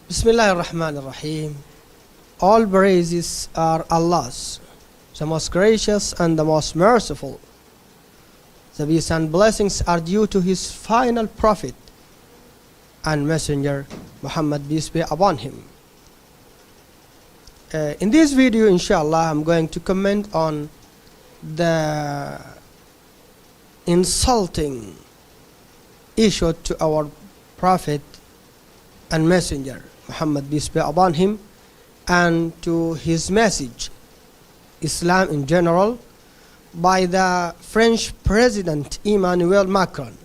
Bismillah ar-Rahman ar-Rahim. All praises are Allah's, the most gracious and the most merciful. The peace and blessings are due to His final Prophet and Messenger, Muhammad, peace be upon him. In this video, inshallah, I'm going to comment on the insulting issue to our Prophet and Messenger, Muhammad, peace be upon him, and to his message, Islam in general, by the French President Emmanuel Macron.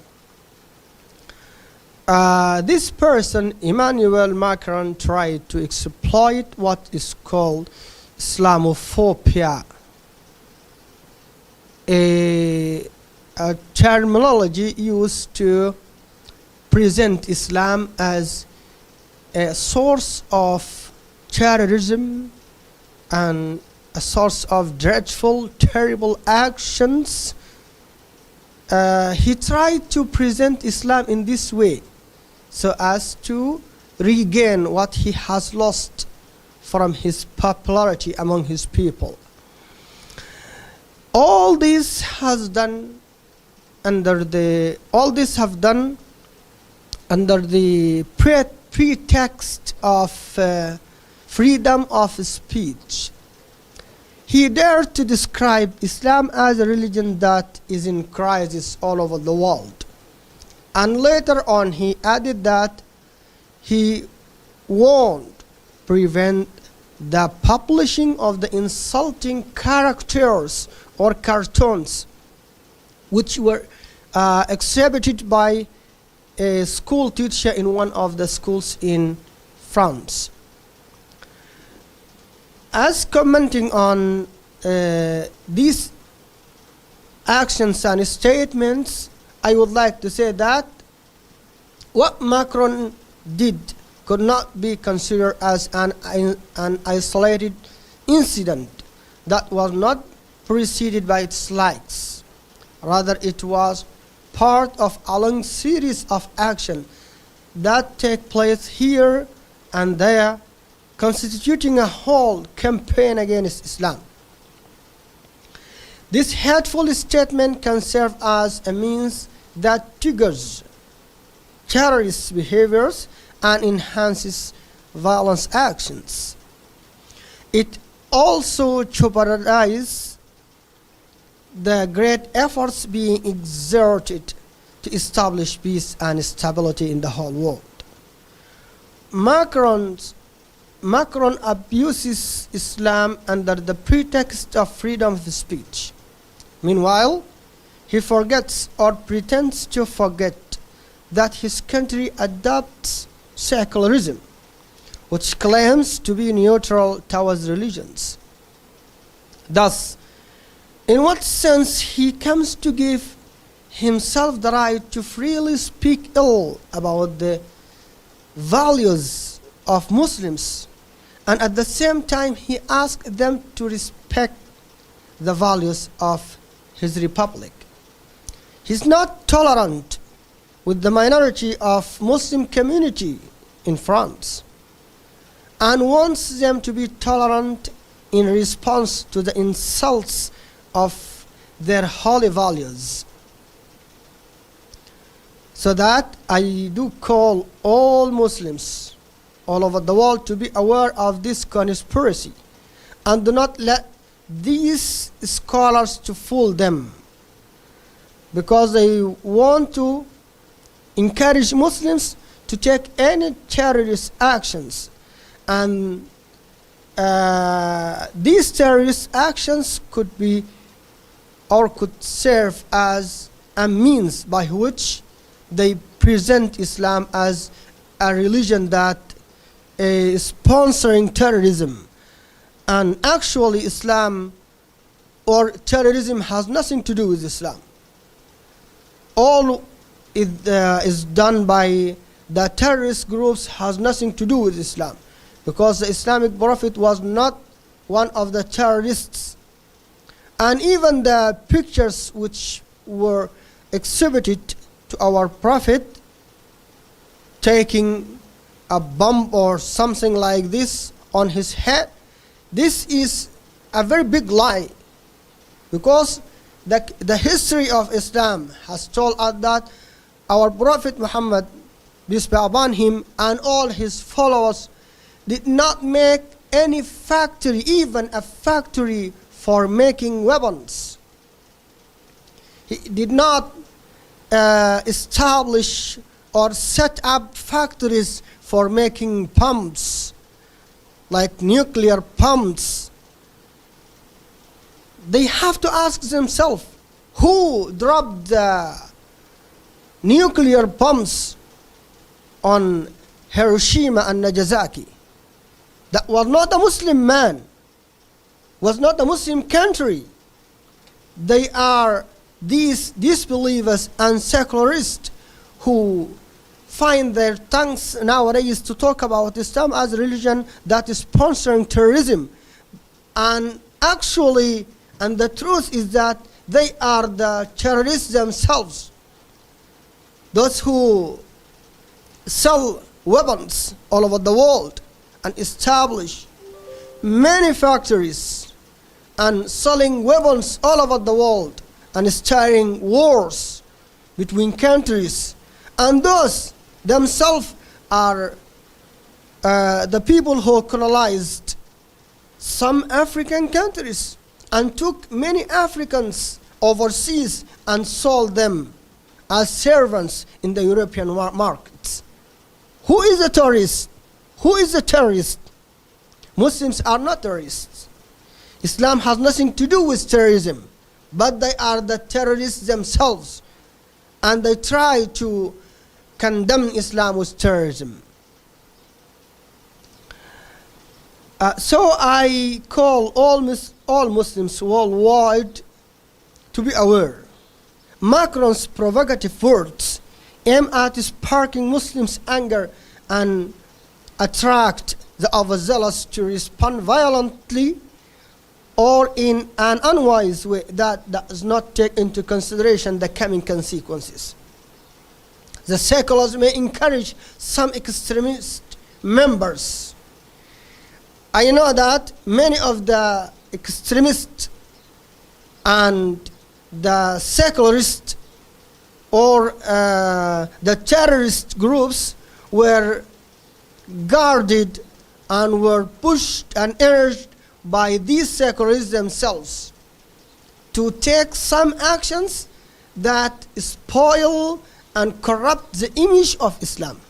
This person, Emmanuel Macron, tried to exploit what is called Islamophobia, a terminology used to present Islam as a source of terrorism and a source of dreadful, terrible actions. He tried to present Islam in this way so as to regain what he has lost from his popularity among his people. All this have done under the pretext of freedom of speech. He dared to describe Islam as a religion that is in crisis all over the world. And later on he added that he won't prevent the publishing of the insulting characters or cartoons which were exhibited by a school teacher in one of the schools in France. As commenting on these actions and statements, I would like to say that what Macron did could not be considered as an isolated incident that was not preceded by its likes. Rather, it was part of a long series of action that take place here and there, constituting a whole campaign against Islam. This hateful statement can serve as a means that triggers terrorist behaviors and enhances violence actions. It also jeopardizes the great efforts being exerted to establish peace and stability in the whole world. Macron abuses Islam under the pretext of freedom of speech. Meanwhile, he forgets or pretends to forget that his country adopts secularism, which claims to be neutral towards religions. Thus, in what sense he comes to give himself the right to freely speak ill about the values of Muslims, and at the same time he asks them to respect the values of his republic. He's not tolerant with the minority of Muslim community in France and wants them to be tolerant in response to the insults of their holy values. So that I do call all Muslims all over the world to be aware of this conspiracy and do not let these scholars to fool them, because they want to encourage Muslims to take any terrorist actions, and these terrorist actions could be or could serve as a means by which they present Islam as a religion that is sponsoring terrorism. And actually Islam or terrorism has nothing to do with Islam. All it is done by the terrorist groups has nothing to do with Islam, because the Islamic Prophet was not one of the terrorists. And even the pictures which were exhibited to our Prophet taking a bomb or something like this on his head. This is a very big lie, because the history of Islam has told us that our Prophet Muhammad, peace be upon him, and all his followers did not make any factory, even a factory for making weapons. He did not establish or set up factories for making pumps, like nuclear pumps. They have to ask themselves, who dropped the nuclear bombs on Hiroshima and Nagasaki? That was not a Muslim man, was not a Muslim country. They are these disbelievers and secularists who find their tongues nowadays to talk about Islam as a religion that is sponsoring terrorism. And actually, and the truth is that they are the terrorists themselves. Those who sell weapons all over the world and establish many factories and selling weapons all over the world and starting wars between countries. And those themselves are the people who colonized some African countries and took many Africans overseas and sold them as servants in the European markets. Who is a terrorist? Who is a terrorist? Muslims are not terrorists. Islam has nothing to do with terrorism, but they are the terrorists themselves, and they try to condemn Islam with terrorism. So I call all Muslims worldwide to be aware. Macron's provocative words aim at sparking Muslims' anger and attract the overzealous to respond violently or in an unwise way that does not take into consideration the coming consequences. The seculars may encourage some extremist members. I know that many of the extremists and the secularists or the terrorist groups were guarded and were pushed and urged by these secularists themselves to take some actions that spoil and corrupt the image of Islam.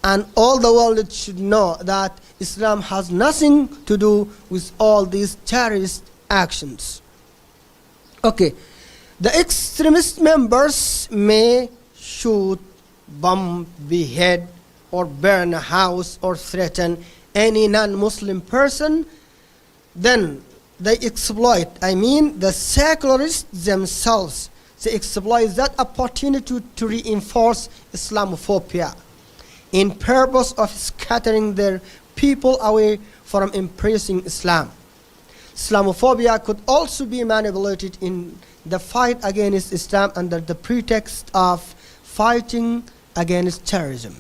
And all the world should know that Islam has nothing to do with all these terrorist actions. Okay, the extremist members may shoot, bomb, behead, or burn a house or threaten any non-Muslim person. Then they exploit, the secularists themselves, they exploit that opportunity to reinforce Islamophobia in purpose of scattering their people away from embracing Islam. Islamophobia could also be manipulated in the fight against Islam under the pretext of fighting against terrorism.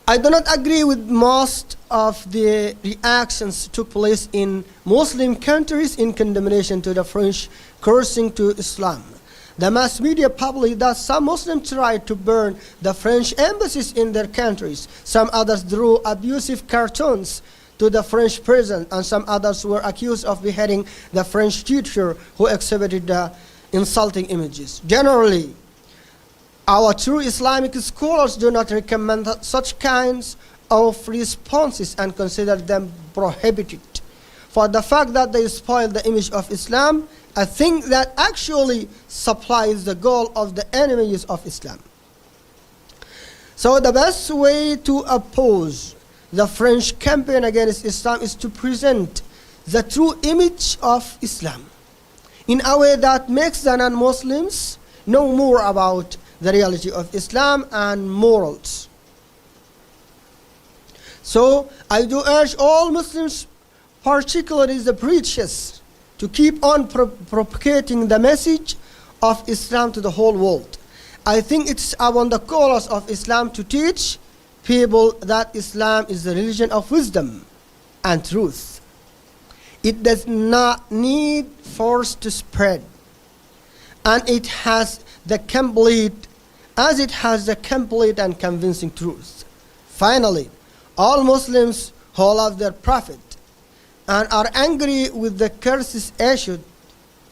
I do not agree with most of the reactions took place in Muslim countries in condemnation to the French cursing to Islam. The mass media published that some Muslims tried to burn the French embassies in their countries. Some others drew abusive cartoons to the French president, and some others were accused of beheading the French teacher who exhibited the insulting images. Generally, our true Islamic scholars do not recommend such kinds of responses and consider them prohibited. For the fact that they spoil the image of Islam, I think that actually supplies the goal of the enemies of Islam. So the best way to oppose the French campaign against Islam is to present the true image of Islam in a way that makes the non-Muslims know more about the reality of Islam and morals. So I do urge all Muslims, particularly the preachers, to keep on propagating the message of Islam to the whole world. I think it's upon the callers of Islam to teach people that Islam is the religion of wisdom and truth. It does not need force to spread, and it has the complete and convincing truth. Finally, all Muslims who love their Prophet and are angry with the curses issued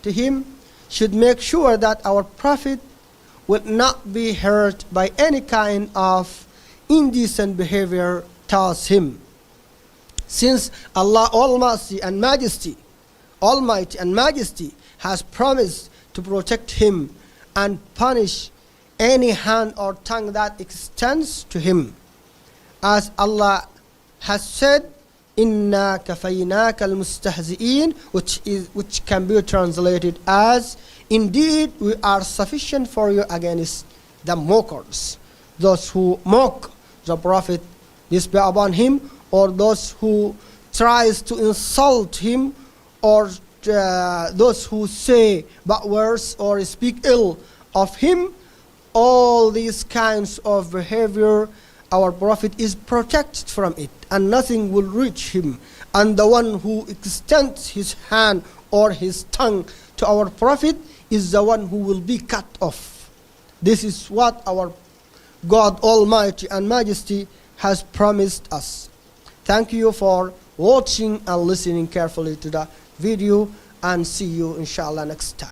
to him should make sure that our Prophet will not be hurt by any kind of indecent behavior towards him, since Allah Almighty and Majesty has promised to protect him and punish any hand or tongue that extends to him. As Allah has said, Inna kafaynaka al-mustahzi'in, which can be translated as, indeed we are sufficient for you against the mockers, those who mock the Prophet, peace be upon him, or those who tries to insult him, or those who say bad words or speak ill of him. All these kinds of behavior, our Prophet is protected from it, and nothing will reach him. And the one who extends his hand or his tongue to our Prophet is the one who will be cut off. This is what our God Almighty and Majesty has promised us. Thank you for watching and listening carefully to the video, and see you inshallah next time.